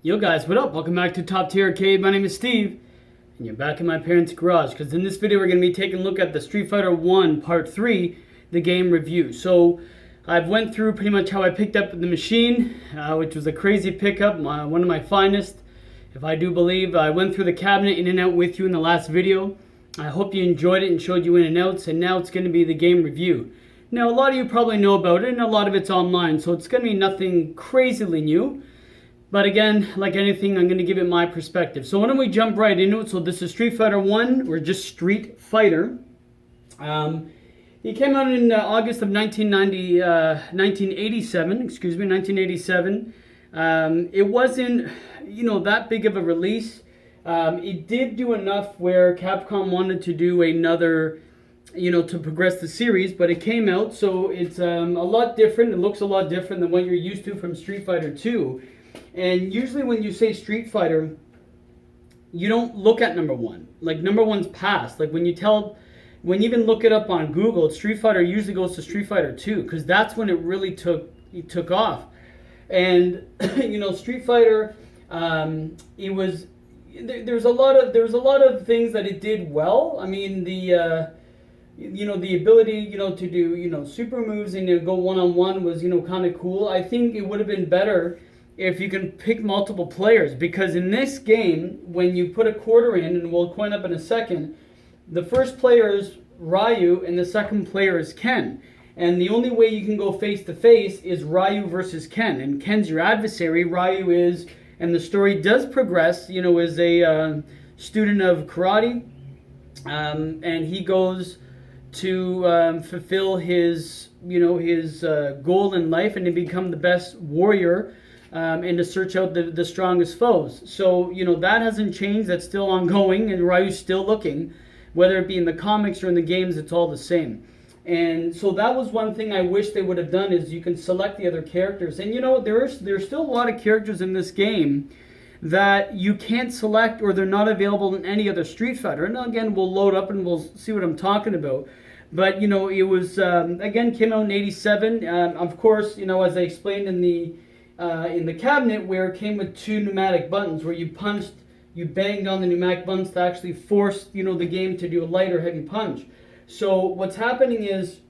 Yo guys, what up? Welcome back to Top Tier Arcade. My name is Steve, and you're back in my parents' garage, because in this video we're going to be taking a look at the Street Fighter 1 Part 3, the game review. So, I've went through pretty much how I picked up the machine, which was a crazy pickup, one of my finest, if I do believe. I went through the cabinet in and out with you in the last video. I hope you enjoyed it and showed you in and outs, and now it's going to be the game review. Now, a lot of you probably know about it, and a lot of it's online, so it's going to be nothing crazily new. But again, like anything, I'm going to give it my perspective. So why don't we jump right into it? So this is Street Fighter 1, or just Street Fighter. It came out in August of 1987. It wasn't, that big of a release. It did do enough where Capcom wanted to do another, to progress the series, but it came out, so it's a lot different. It looks a lot different than what you're used to from Street Fighter 2. And usually when you say Street Fighter, you don't look at number one. Like, number one's past. Like, when you even look it up on Google, Street Fighter usually goes to Street Fighter 2, because that's when it really took off. And Street Fighter, there was a lot of things that it did well. I mean, the ability, to do, super moves and go one-on-one was, kind of cool. I think it would have been better if you can pick multiple players, because in this game, when you put a quarter in, and we'll coin up in a second, the first player is Ryu and the second player is Ken. And the only way you can go face to face is Ryu versus Ken. And Ken's your adversary. Ryu is, and the story does progress, is a student of karate. And he goes to fulfill his goal in life and to become the best warrior. And to search out the strongest foes. So, that hasn't changed. That's still ongoing, and Ryu's still looking. Whether it be in the comics or in the games, it's all the same. And so that was one thing I wish they would have done, is you can select the other characters. And, there's still a lot of characters in this game that you can't select, or they're not available in any other Street Fighter. And again, we'll load up and we'll see what I'm talking about. But, it was, again, came out in 87. Of course, as I explained in the cabinet, where it came with two pneumatic buttons, where you banged on the pneumatic buttons to actually force, the game to do a light or heavy punch. So what's happening is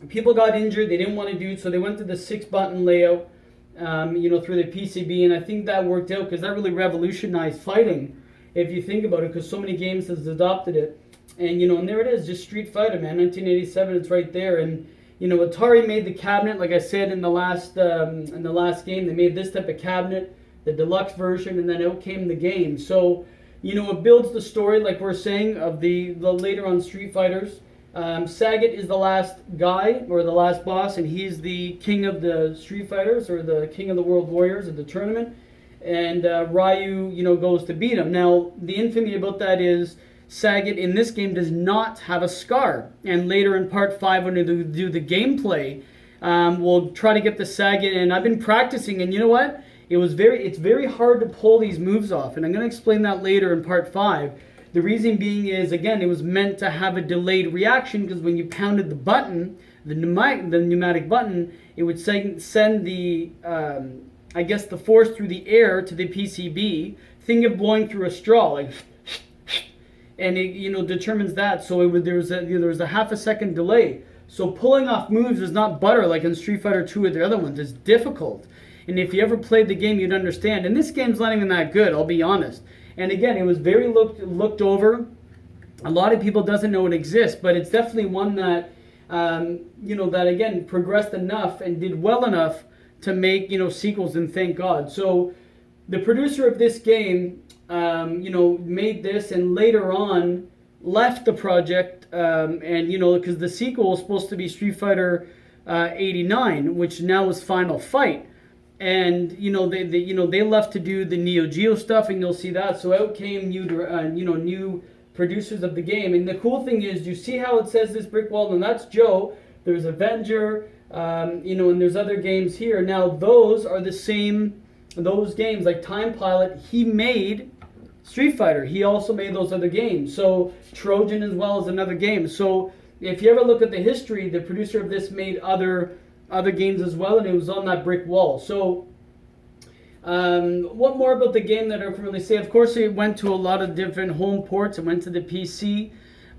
people got injured, they didn't want to do it, so they went to the 6-button layout, through the PCB, and I think that worked out, because that really revolutionized fighting, if you think about it, because so many games has adopted it. And, and there it is, just Street Fighter, man, 1987, it's right there. And Atari made the cabinet, like I said in the last game. They made this type of cabinet, the deluxe version, and then out came the game. So, it builds the story, like we're saying, of the later on Street Fighters. Sagat is the last guy, or the last boss, and he's the king of the Street Fighters, or the king of the World Warriors of the tournament. And Ryu, goes to beat him. Now, the infamy about that is, Sagat in this game does not have a scar, and later in part 5 when we do the gameplay, we'll try to get the Sagat. And I've been practicing, and you know what? It's very hard to pull these moves off, and I'm going to explain that later in part 5. The reason being is, again, it was meant to have a delayed reaction, because when you pounded the button, the pneumatic button, it would send the the force through the air to the PCB. Think of blowing through a straw, like. And it determines that. So there was a half a second delay. So pulling off moves is not butter like in Street Fighter 2 or the other ones. It's difficult. And if you ever played the game, you'd understand. And this game's not even that good, I'll be honest. And again, it was very looked over. A lot of people doesn't know it exists, but it's definitely one that that again progressed enough and did well enough to make sequels, and thank God. So the producer of this game made this, and later on left the project, because the sequel was supposed to be Street Fighter 89, which now is Final Fight, and they left to do the Neo Geo stuff, and you'll see that. So out came new producers of the game, and the cool thing is, you see how it says this brick wall, and that's Joe. There's Avenger, and there's other games here. Now those are the same. Those games, like Time Pilot, he made Street Fighter. He also made those other games. So Trojan as well is another game. So if you ever look at the history, the producer of this made other games as well, and it was on that brick wall. So What more about the game that I can really say? Of course, it went to a lot of different home ports. It went to the PC.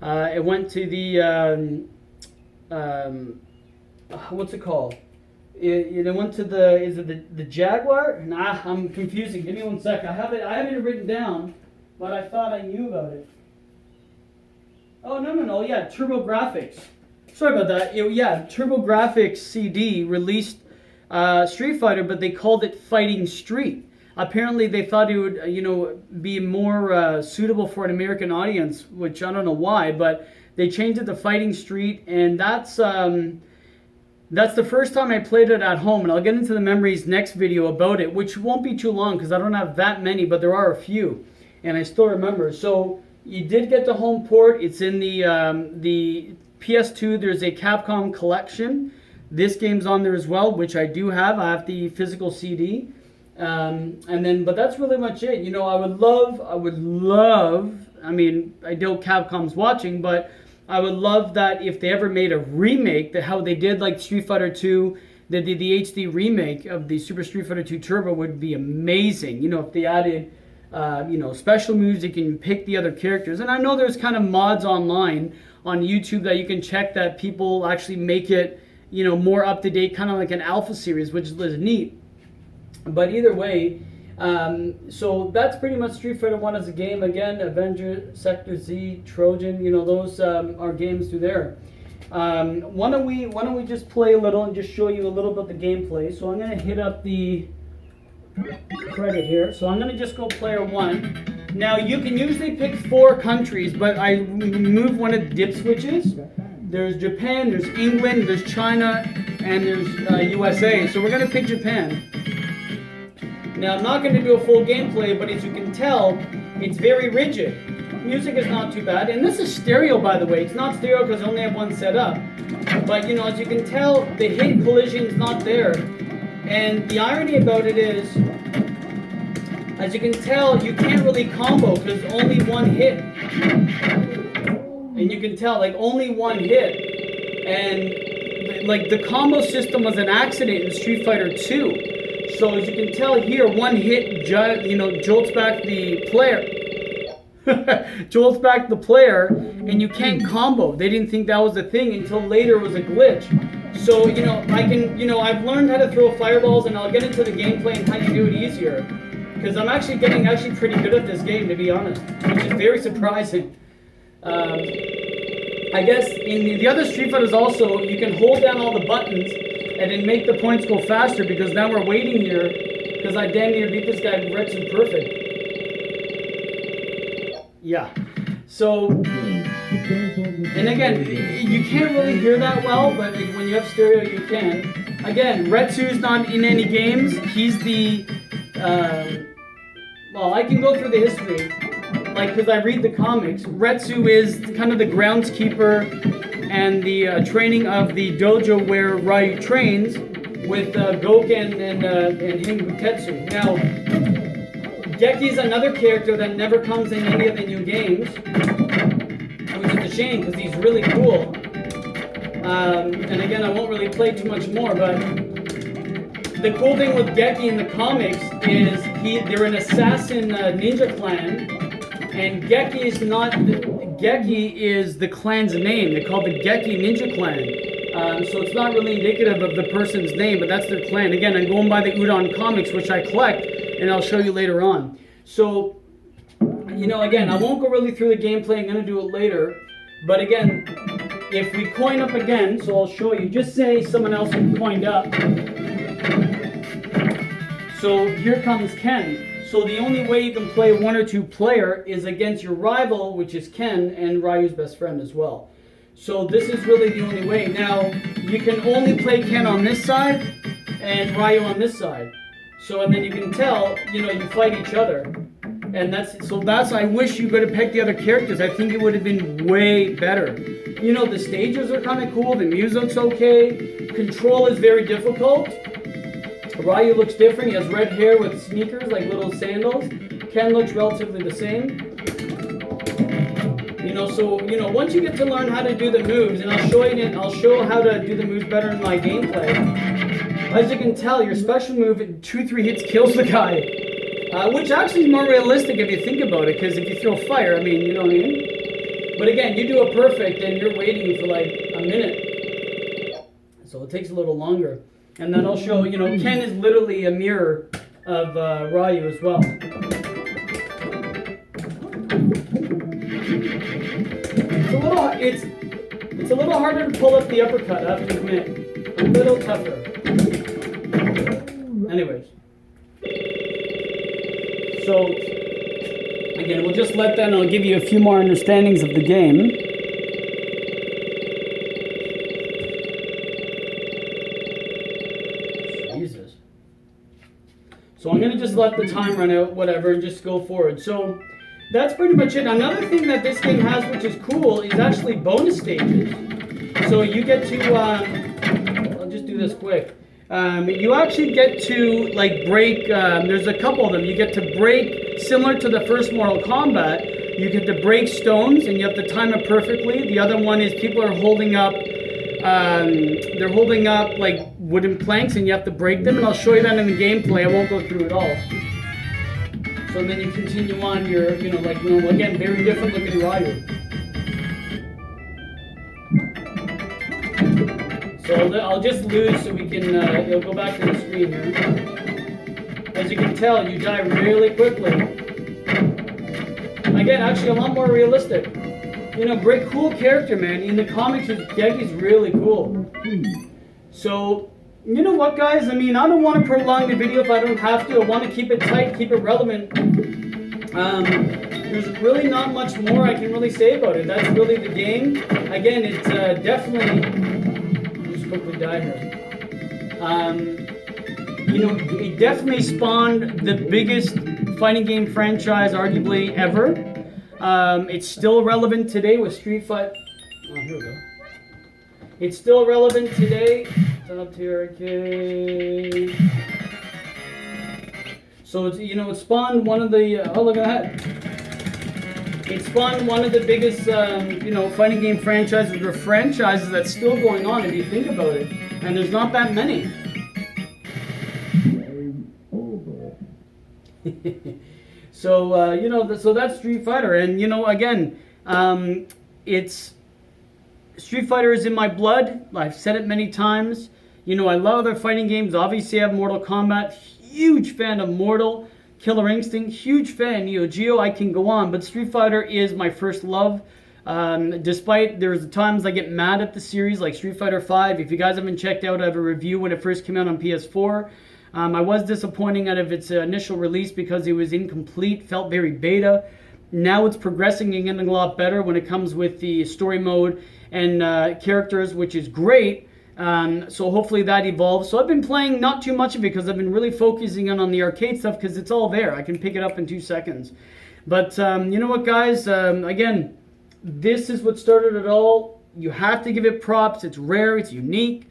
It went to the what's it called? It went to the, is it the Jaguar? Nah, I'm confusing. Give me 1 sec. I have it written down, but I thought I knew about it. Oh, no. Yeah, TurboGrafx. Sorry about that. Yeah, TurboGrafx CD released Street Fighter, but they called it Fighting Street. Apparently, they thought it would, be more suitable for an American audience, which I don't know why, but they changed it to Fighting Street, and that's the first time I played it at home, and I'll get into the memories next video about it, which won't be too long because I don't have that many, but there are a few, and I still remember. So you did get the home port. It's in the PS2. There's a Capcom collection. This game's on there as well, which I do have. I have the physical CD. But that's really much it. I would love, I mean, I know Capcom's watching, but I would love that if they ever made a remake, how they did like Street Fighter 2, they did the HD remake of the Super Street Fighter 2 Turbo would be amazing. If they added, special moves, you can pick the other characters. And I know there's kind of mods online on YouTube that you can check that people actually make it, more up to date, kind of like an alpha series, which is neat. But either way, so that's pretty much Street Fighter 1 as a game. Again, Avenger, Sector Z, Trojan, those are games through there. Why don't we just play a little and just show you a little bit of the gameplay. So I'm going to hit up the credit here. So I'm going to just go player 1. Now you can usually pick 4 countries, but I remove one of the dip switches. There's Japan, there's England, there's China, and there's USA. So we're going to pick Japan. Now, I'm not going to do a full gameplay, but as you can tell, it's very rigid. Music is not too bad. And this is stereo, by the way. It's not stereo because I only have one set up. But, as you can tell, the hit collision is not there. And the irony about it is, as you can tell, you can't really combo because only one hit. And you can tell, only one hit. And, the combo system was an accident in Street Fighter 2. So as you can tell here, one hit, jolts back the player. Jolts back the player, and you can't combo. They didn't think that was a thing until later it was a glitch. So, I've learned how to throw fireballs, and I'll get into the gameplay and how you do it easier. Because I'm actually getting pretty good at this game, to be honest, which is very surprising. I guess in the other Street Fighters also, you can hold down all the buttons and then make the points go faster, because now we're waiting here because I damn near beat this guy Retsu perfect. Yeah. So, and again, you can't really hear that well, but when you have stereo, you can. Again, Retsu's not in any games. He's the, I can go through the history, because I read the comics. Retsu is kind of the groundskeeper and the training of the dojo where Ryu trains with Goken and Hingutetsu. Now, Geki's another character that never comes in any of the new games, which is a shame because he's really cool. And again, I won't really play too much more, but the cool thing with Geki in the comics is they're an assassin ninja clan, and Geki is not... Geki is the clan's name. They're called the Geki Ninja Clan. So it's not really indicative of the person's name, but that's their clan. Again, I'm going by the Udon comics, which I collect, and I'll show you later on. So, again, I won't go really through the gameplay. I'm going to do it later. But again, if we coin up again, so I'll show you. Just say someone else coined up. So here comes Ken. So the only way you can play 1 or 2 player is against your rival, which is Ken, and Ryu's best friend as well. So this is really the only way. Now, you can only play Ken on this side and Ryu on this side. So, and then you can tell, you fight each other. And I wish you could have picked the other characters. I think it would have been way better. The stages are kind of cool, the music's okay, control is very difficult. Ryu looks different. He has red hair with sneakers, like little sandals. Ken looks relatively the same. Once you get to learn how to do the moves, and I'll show how to do the moves better in my gameplay. As you can tell, your special move in 2-3 hits kills the guy. Which actually is more realistic if you think about it, because if you throw fire, I mean, you know what I mean? But again, you do a perfect and you're waiting for like a minute. So it takes a little longer. And then I'll show, you know, Ken is literally a mirror of Ryu as well. It's a little harder to pull up the uppercut, I have to admit. A little tougher. Anyways. So, again, we'll just let that, and I'll give you a few more understandings of the game. Jesus. So I'm going to just let the time run out, whatever, and just go forward. So, that's pretty much it. Another thing that this game has, which is cool, is actually bonus stages. So you get to, I'll just do this quick. You actually get to like break, there's a couple of them. You get to break, similar to the first Mortal Kombat, you get to break stones and you have to time it perfectly. The other one is people are holding up, they're holding up like wooden planks and you have to break them. And I'll show you that in the gameplay. I won't go through it all. So then you continue on your, you know, like normal. Again, very different looking Ryu. So I'll just lose so we can, it'll go back to the screen here. As you can tell, you die really quickly. Again, actually a lot more realistic. You know, great, cool character, man. In the comics, Geki's really cool. So, you know what, guys? I mean, I don't want to prolong the video if I don't have to. I want to keep it tight, keep it relevant. There's really not much more I can really say about it. That's really the game. Again, it's definitely... I'll just quickly die here. You know, it definitely spawned the biggest fighting game franchise, arguably, ever. It's still relevant today with Street Fighter... Oh, here we go. It's still relevant today. Toptierarcade. So it's, you know, it spawned one of the oh, look at that. It spawned one of the biggest you know, fighting game franchises or franchises that's still going on if you think about it. And there's not that many. So you know, so that's Street Fighter, and you know, again, it's Street Fighter is in my blood. I've said it many times. You know, I love other fighting games. Obviously, I have Mortal Kombat. Huge fan of Mortal, Killer Instinct. Huge fan. Neo Geo. I can go on, but Street Fighter is my first love. Despite there's times I get mad at the series, like Street Fighter 5. If you guys haven't checked out, I have a review when it first came out on PS4. I was disappointing out of its initial release because it was incomplete. Felt very beta. Now it's progressing and getting a lot better when it comes with the story mode and characters, which is great. So hopefully that evolves. So I've been playing not too much of it because I've been really focusing on the arcade stuff because it's all there. I can pick it up in 2 seconds. But you know what, guys? Again, this is what started it all. You have to give it props. It's rare. It's unique.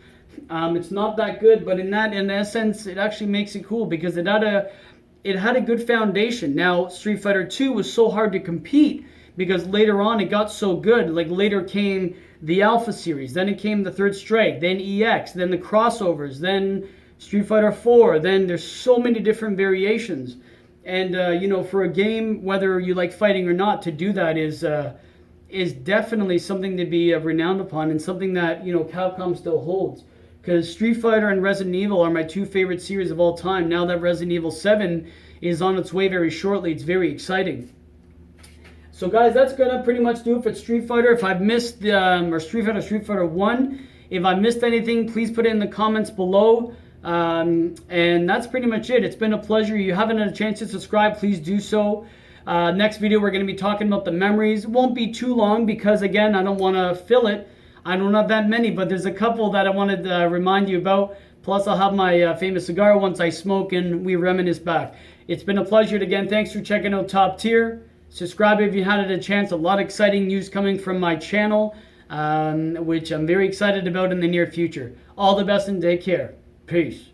It's not that good, but in essence, it actually makes it cool because it had a good foundation. Now, Street Fighter 2 was so hard to compete because later on it got so good. Like later came the Alpha series, then it came the Third Strike, then EX, then the crossovers, then Street Fighter 4, then there's so many different variations. And you know, for a game, whether you like fighting or not, to do that is definitely something to be renowned upon and something that, you know, Capcom still holds. Because Street Fighter and Resident Evil are my 2 favorite series of all time. Now that Resident Evil 7 is on its way very shortly, it's very exciting. So guys, that's gonna pretty much do it for Street Fighter. If I've missed or Street Fighter 1, if I missed anything, please put it in the comments below. And that's pretty much it. It's been a pleasure. If you haven't had a chance to subscribe, please do so. Next video, we're gonna be talking about the memories. It won't be too long because again, I don't want to fill it. I don't have that many, but there's a couple that I wanted to remind you about. Plus, I'll have my famous cigar once I smoke and we reminisce back. It's been a pleasure again. Thanks for checking out Top Tier. Subscribe if you had a chance. A lot of exciting news coming from my channel, which I'm very excited about in the near future. All the best and take care. Peace.